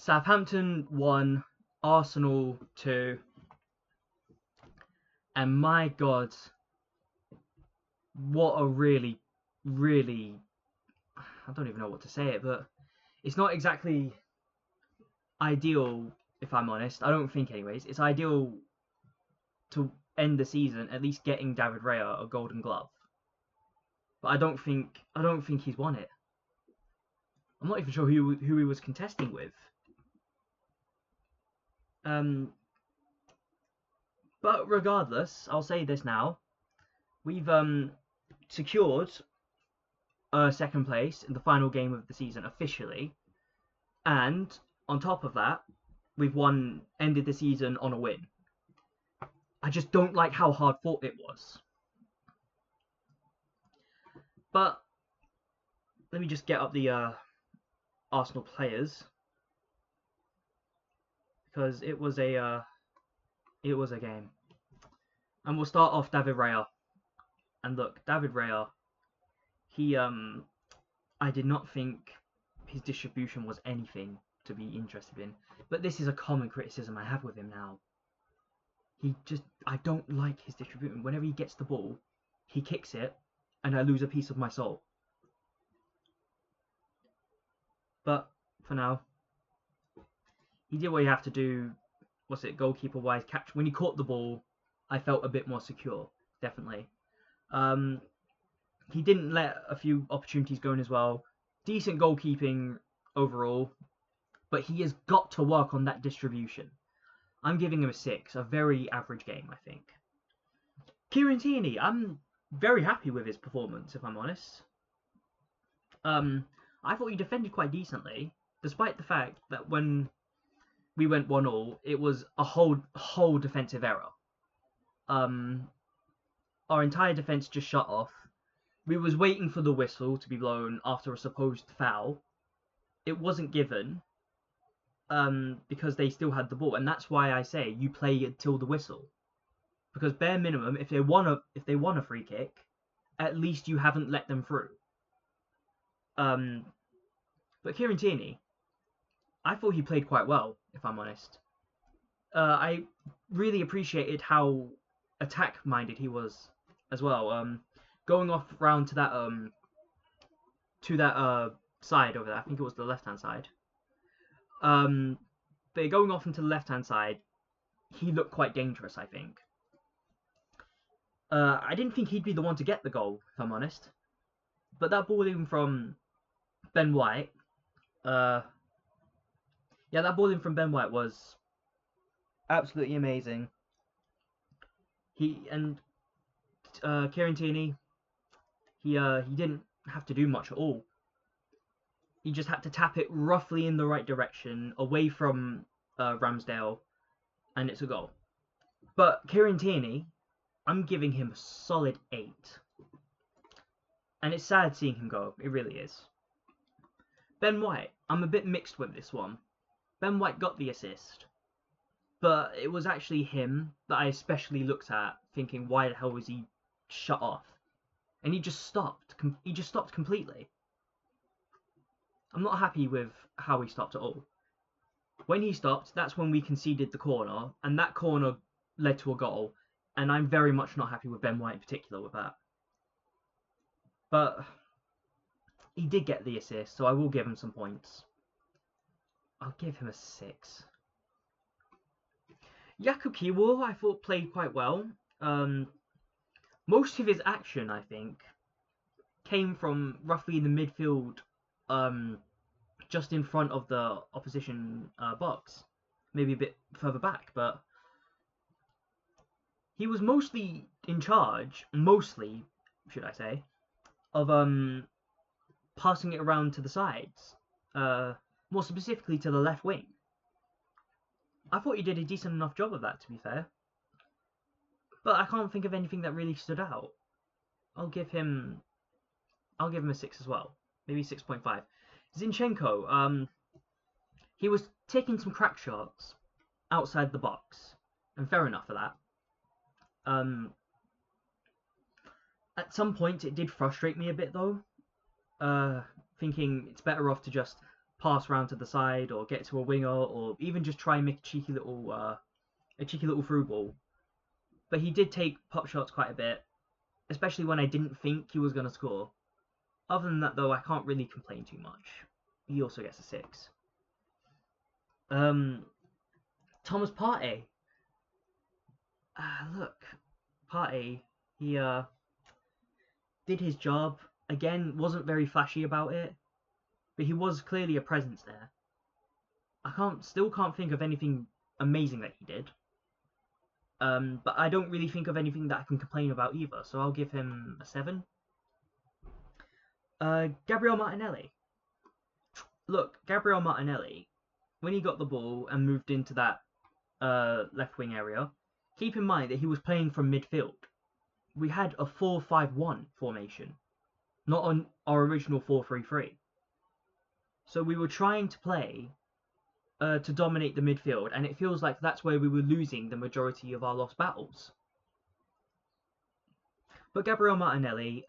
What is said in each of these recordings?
Southampton 1, Arsenal 2, and my God, what a really, I don't even know what to say it, but it's not exactly ideal, if I'm honest. I don't think, anyways. It's ideal to end the season at least getting David Raya a Golden Glove, but I don't think he's won it. I'm not even sure who he was contesting with. But regardless, I'll say this now: we've secured second place in the final game of the season officially, and on top of that, we've ended the season on a win. I just don't like how hard fought it was. But let me just get up the Arsenal players, because it was a game. And we'll start off David Raya. And look, David Raya, he I did not think his distribution was anything to be interested in. But this is a common criticism I have with him now. I don't like his distribution. Whenever he gets the ball, he kicks it, and I lose a piece of my soul. But for now, he did what you have to do. What's it, goalkeeper wise? Catch when he caught the ball, I felt a bit more secure. Definitely. He didn't let a few opportunities go in as well. Decent goalkeeping overall, but he has got to work on that distribution. I'm giving him a 6, a very average game, I think. Kieran Tierney, I'm very happy with his performance, if I'm honest. I thought he defended quite decently, despite the fact that when we went 1-1, it was a whole defensive error. Our entire defense just shut off. We was waiting for the whistle to be blown after a supposed foul. It wasn't given, because they still had the ball, and that's why I say you play until the whistle. Because bare minimum, if they won a free kick, at least you haven't let them through. But Kieran Tierney, I thought he played quite well, if I'm honest. I really appreciated how attack-minded he was as well. Going off round to that side over there, I think it was the left-hand side. But going off into the left-hand side, he looked quite dangerous, I think. I didn't think he'd be the one to get the goal, if I'm honest. But that ball in from Ben White, that ball in from Ben White was absolutely amazing. Kieran Tierney, he didn't have to do much at all. He just had to tap it roughly in the right direction, away from Ramsdale, and it's a goal. But Kieran Tierney, I'm giving him a solid 8. And it's sad seeing him go, it really is. Ben White, I'm a bit mixed with this one. Ben White got the assist, but it was actually him that I especially looked at, thinking, why the hell was he shut off? And he just stopped. He just stopped completely. I'm not happy with how he stopped at all. When he stopped, that's when we conceded the corner, and that corner led to a goal, and I'm very much not happy with Ben White in particular with that. But he did get the assist, so I will give him some points. I'll give him a 6. Jakub Kiwior, I thought, played quite well. Most of his action, I think, came from roughly in the midfield, just in front of the opposition box. Maybe a bit further back, but he was mostly in charge, should I say, of passing it around to the sides, more specifically to the left wing. I thought he did a decent enough job of that, to be fair. But I can't think of anything that really stood out. I'll give him a 6 as well. Maybe 6.5. Zinchenko, he was taking some crack shots outside the box, and fair enough for that. At some point, it did frustrate me a bit, though. Thinking it's better off to just pass round to the side or get to a winger or even just try and make a cheeky little through ball. But he did take pop shots quite a bit, especially when I didn't think he was going to score. Other than that, though, I can't really complain too much. He also gets a 6. Thomas Partey. Look, Partey, he did his job. Again, wasn't very flashy about it, but he was clearly a presence there. I still can't think of anything amazing that he did. But I don't really think of anything that I can complain about either, so I'll give him a 7. Gabriel Martinelli. Look, Gabriel Martinelli, when he got the ball and moved into that left wing area, keep in mind that he was playing from midfield. We had a 4-5-1 formation, not on our original 4-3-3. So we were trying to play to dominate the midfield, and it feels like that's where we were losing the majority of our lost battles. But Gabriel Martinelli,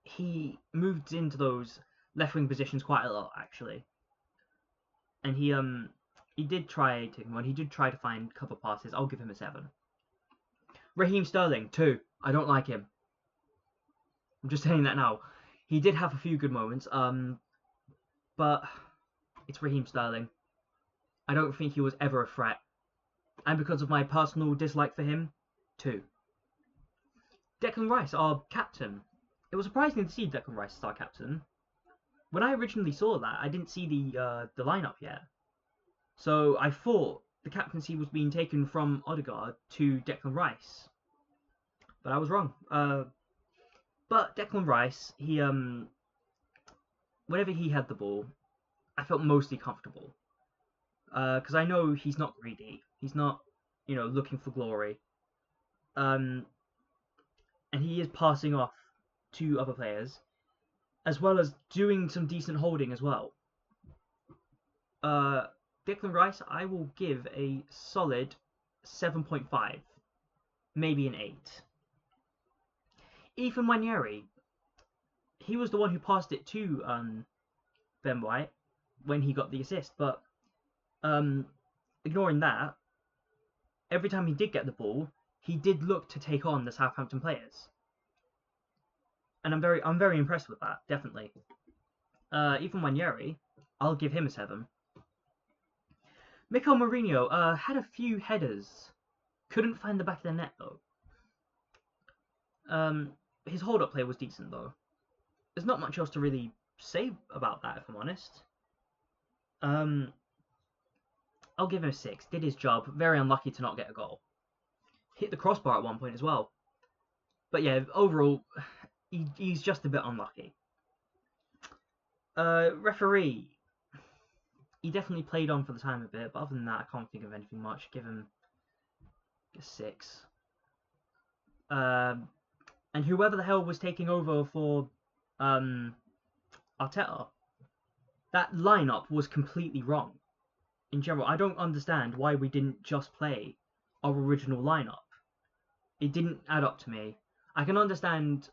he moved into those left wing positions quite a lot actually, and he did try taking one. He did try to find cover passes. I'll give him a 7. Raheem Sterling 2. I don't like him. I'm just saying that now. He did have a few good moments, but it's Raheem Sterling. I don't think he was ever a threat, and because of my personal dislike for him, 2. Declan Rice, our captain. It was surprising to see Declan Rice as our captain. When I originally saw that, I didn't see the lineup yet, so I thought the captaincy was being taken from Odegaard to Declan Rice, but I was wrong. But Declan Rice, he whenever he had the ball, I felt mostly comfortable, because I know he's not greedy. He's not, looking for glory. And he is passing off to other players, as well as doing some decent holding as well. Declan Rice, I will give a solid 7.5, maybe an 8. Ethan Nwaneri, he was the one who passed it to Ben White when he got the assist, but ignoring that, every time he did get the ball, he did look to take on the Southampton players, and I'm very impressed with that, definitely. Ethan Nwaneri, I'll give him a 7. Mikel Mourinho had a few headers, couldn't find the back of the net though. His hold-up play was decent though. There's not much else to really say about that, if I'm honest. I'll give him a 6. Did his job. Very unlucky to not get a goal. Hit the crossbar at one point as well. But yeah, overall, he's just a bit unlucky. Referee. He definitely played on for the time a bit, but other than that, I can't think of anything much. Give him a 6. And whoever the hell was taking over for Arteta, that lineup was completely wrong. In general, I don't understand why we didn't just play our original lineup. It didn't add up to me. I can understand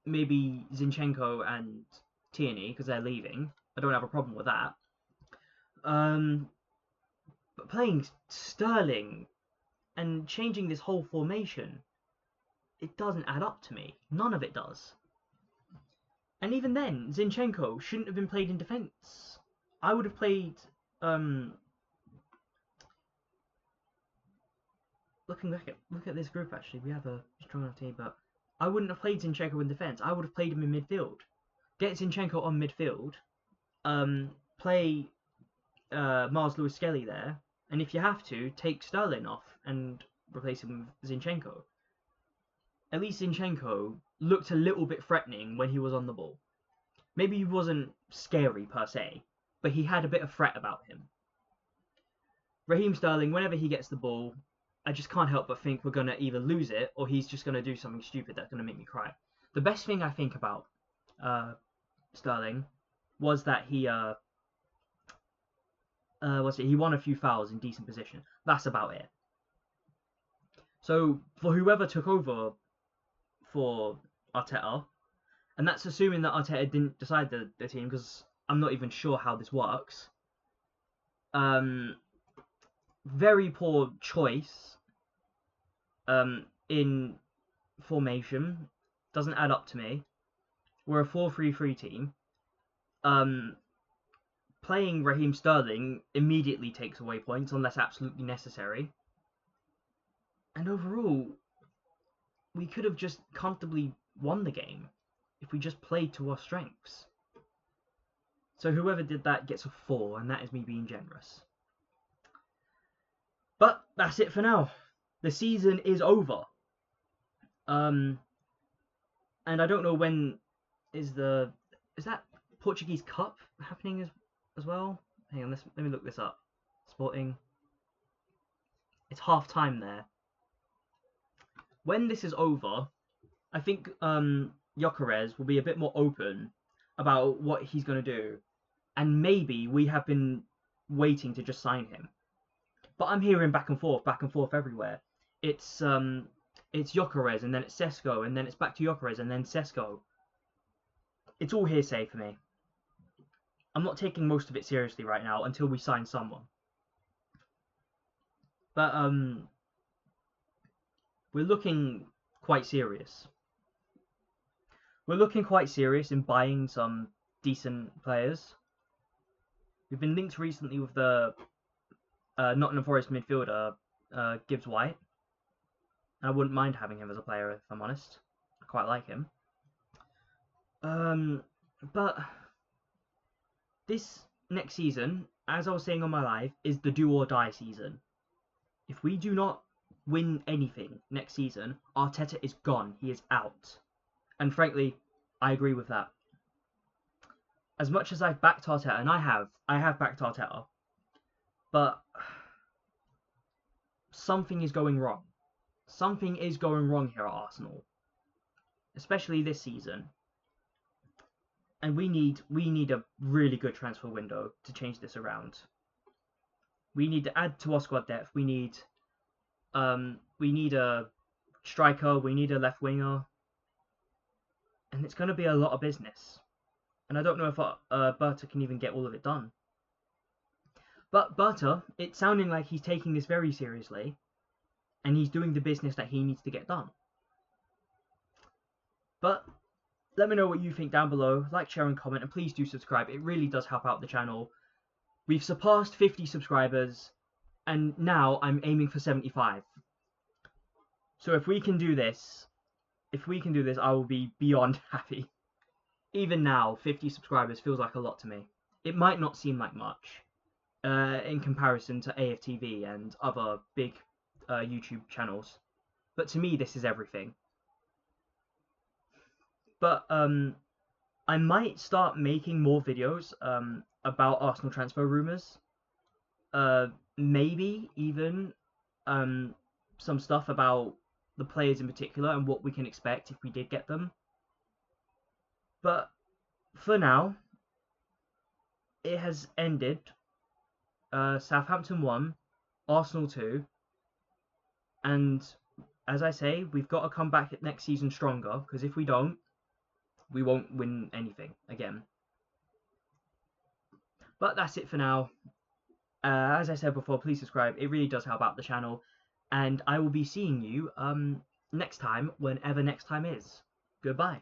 maybe Zinchenko and Tierney because they're leaving. I don't have a problem with that. But playing Sterling and changing this whole formation, it doesn't add up to me. None of it does. And even then, Zinchenko shouldn't have been played in defence. I would have played... Look at this group actually. We have a strong enough team, but I wouldn't have played Zinchenko in defence. I would have played him in midfield. Get Zinchenko on midfield. Play Mars Lewis Skelly there, and if you have to, take Sterling off and replace him with Zinchenko. At least Zinchenko looked a little bit threatening when he was on the ball. Maybe he wasn't scary per se, but he had a bit of threat about him. Raheem Sterling, whenever he gets the ball, I just can't help but think we're going to either lose it or he's just going to do something stupid that's going to make me cry. The best thing I think about Sterling was that he won a few fouls in decent position. That's about it. So for whoever took over for Arteta, and that's assuming that Arteta didn't decide the team, because I'm not even sure how this works. Very poor choice in formation. Doesn't add up to me. We're a 4-3-3 team. Playing Raheem Sterling immediately takes away points unless absolutely necessary. And overall, we could have just comfortably won the game if we just played to our strengths. So whoever did that gets a 4, and that is me being generous. But that's it for now. The season is over. And I don't know when is that Portuguese Cup happening as well? Hang on, let me look this up. Sporting. It's half time there. When this is over, I think Gyökeres will be a bit more open about what he's going to do, and maybe we have been waiting to just sign him. But I'm hearing back and forth everywhere. It's Gyökeres, and then it's Sesko, and then it's back to Gyökeres, and then Sesko. It's all hearsay for me. I'm not taking most of it seriously right now until we sign someone. But we're looking quite serious. We're looking quite serious in buying some decent players. We've been linked recently with the Nottingham Forest midfielder Gibbs White. I wouldn't mind having him as a player, if I'm honest. I quite like him. But this next season, as I was saying on my live, is the do or die season. If we do not win anything next season, Arteta is gone. He is out. And frankly, I agree with that. As much as I've backed Arteta, and I have backed Arteta, but something is going wrong. Something is going wrong here at Arsenal, especially this season. And we need a really good transfer window to change this around. We need to add to our squad depth. We need a striker. We need a left winger, and it's going to be a lot of business. And I don't know if Berta can even get all of it done. But Berta, it's sounding like he's taking this very seriously, and he's doing the business that he needs to get done. But let me know what you think down below. Like, share, and comment, and please do subscribe. It really does help out the channel. We've surpassed 50 subscribers, and now I'm aiming for 75. So if we can do this, I will be beyond happy. Even now, 50 subscribers feels like a lot to me. It might not seem like much in comparison to AFTV and other big YouTube channels, but to me this is everything. But I might start making more videos about Arsenal transfer rumours. Maybe even some stuff about the players in particular and what we can expect if we did get them. But for now, it has ended. Southampton 1, Arsenal 2, and as I say, we've got to come back next season stronger, because if we don't, we won't win anything again. But that's it for now. As I said before, please subscribe. It really does help out the channel. And I will be seeing you next time, whenever next time is. Goodbye.